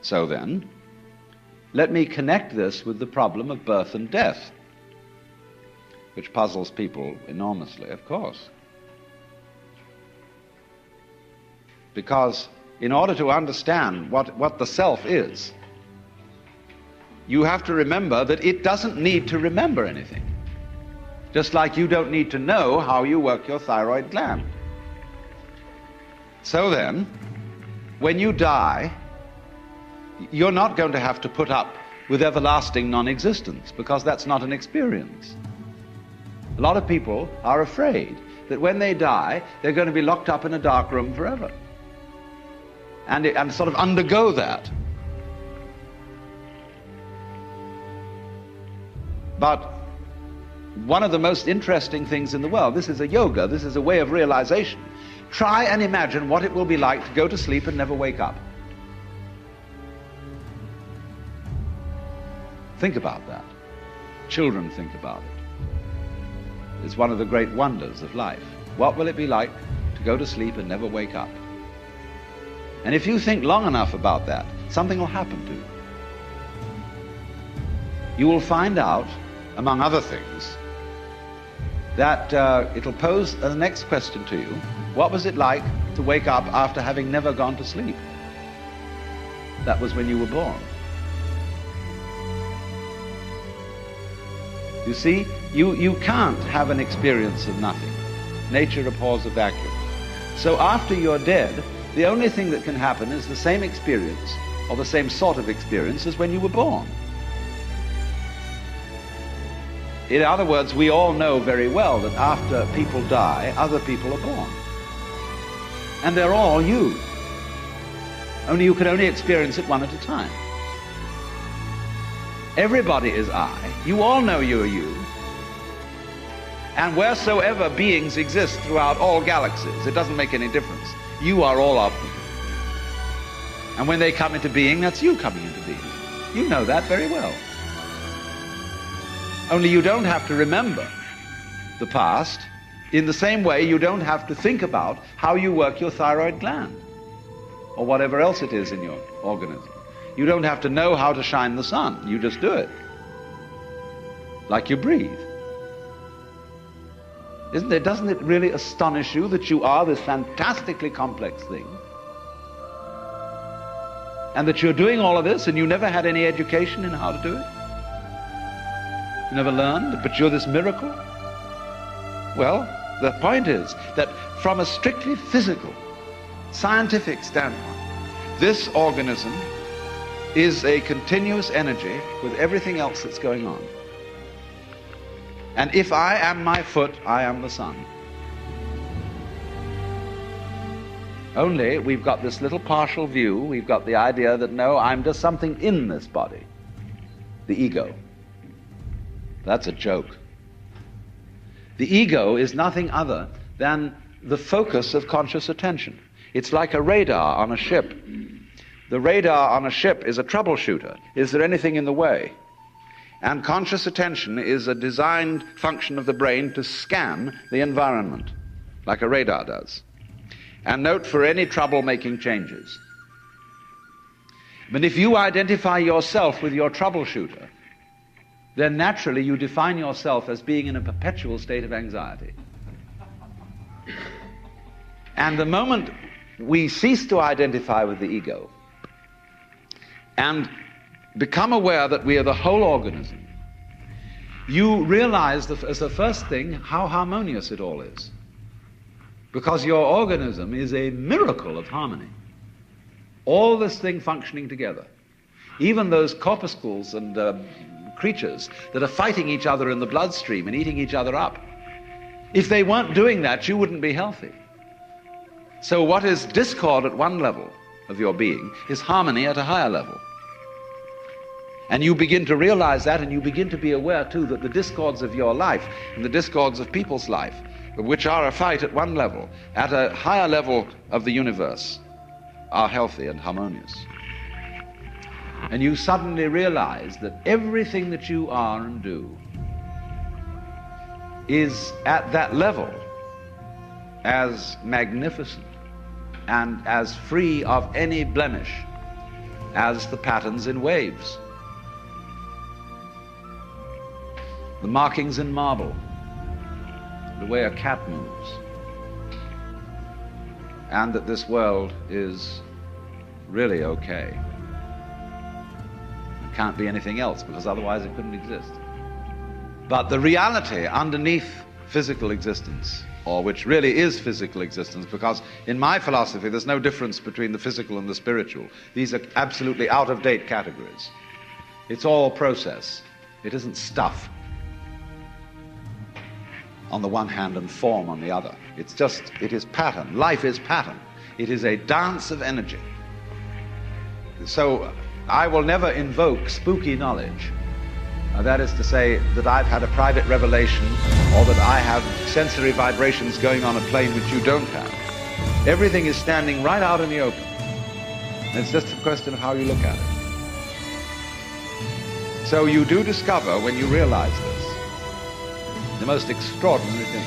So then, let me connect this with the problem of birth and death, which puzzles people enormously, of course. Because in order to understand what the self is, you have to remember that it doesn't need to remember anything. Just like you don't need to know how you work your thyroid gland. So then, when you die, you're not going to have to put up with everlasting non-existence, because that's not an experience. A lot of people are afraid that when they die, they're going to be locked up in a dark room forever. And sort of undergo that. But one of the most interesting things in the world, this is a yoga, this is a way of realization. Try and imagine what it will be like to go to sleep and never wake up. Think about that. Children think about it. It's one of the great wonders of life. What will it be like to go to sleep and never wake up? And if you think long enough about that, something will happen to you. You will find out, among other things, that it'll pose the next question to you. What was it like to wake up after having never gone to sleep? That was when you were born. You see, you can't have an experience of nothing. Nature abhors a vacuum. So after you're dead, the only thing that can happen is the same experience, or the same sort of experience as when you were born. In other words, we all know very well that after people die, other people are born. And they're all you. Only you can only experience it one at a time. Everybody is I. You all know you are you. And wheresoever beings exist throughout all galaxies, it doesn't make any difference. You are all of them. And when they come into being, that's you coming into being. You know that very well. Only you don't have to remember the past. In the same way, you don't have to think about how you work your thyroid gland or whatever else it is in your organism. You don't have to know how to shine the sun. You just do it. Like you breathe. Doesn't it really astonish you that you are this fantastically complex thing? And that you're doing all of this and you never had any education in how to do it? You never learned, but you're this miracle? Well, the point is that from a strictly physical, scientific standpoint, this organism is a continuous energy with everything else that's going on. And if I am my foot, I am the sun. Only we've got this little partial view. We've got the idea that, no, I'm just something in this body. The ego. That's a joke. The ego is nothing other than the focus of conscious attention. It's like a radar on a ship. The radar on a ship is a troubleshooter. Is there anything in the way? And conscious attention is a designed function of the brain to scan the environment, like a radar does, and note for any trouble-making changes. But if you identify yourself with your troubleshooter, then naturally you define yourself as being in a perpetual state of anxiety. And the moment we cease to identify with the ego and become aware that we are the whole organism, you realize as the first thing how harmonious it all is. Because your organism is a miracle of harmony. All this thing functioning together. Even those corpuscles and creatures that are fighting each other in the bloodstream and eating each other up. If they weren't doing that, you wouldn't be healthy. So what is discord at one level of your being is harmony at a higher level. And you begin to realize that, and you begin to be aware too that the discords of your life and the discords of people's life, which are a fight at one level, at a higher level of the universe, are healthy and harmonious. And you suddenly realize that everything that you are and do is at that level as magnificent and as free of any blemish as the patterns in waves, the markings in marble, the way a cat moves, and that this world is really okay. It can't be anything else, because otherwise it couldn't exist. But the reality underneath physical existence, or which really is physical existence, because in my philosophy there's no difference between the physical and the spiritual. These are absolutely out-of-date categories. It's all process. It isn't stuff on the one hand and form on the other. It is pattern. Life is pattern. It is a dance of energy. So I will never invoke spooky knowledge. That is to say that I've had a private revelation, or that I have sensory vibrations going on a plane which you don't have. Everything is standing right out in the open. And it's just a question of how you look at it. So you do discover, when you realize this, the most extraordinary thing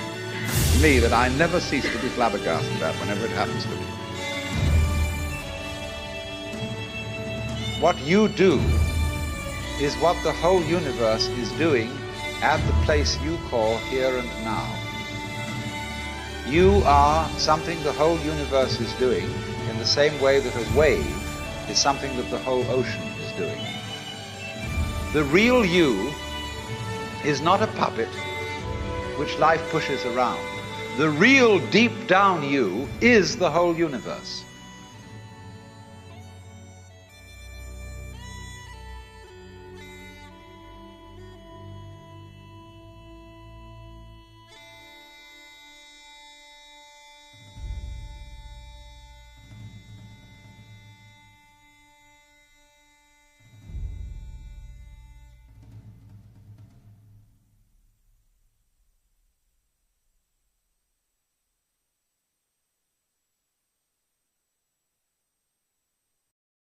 to me that I never cease to be flabbergasted at whenever it happens to me. What you do is what the whole universe is doing at the place you call here and now. You are something the whole universe is doing in the same way that a wave is something that the whole ocean is doing. The real you is not a puppet which life pushes around. The real deep down you is the whole universe.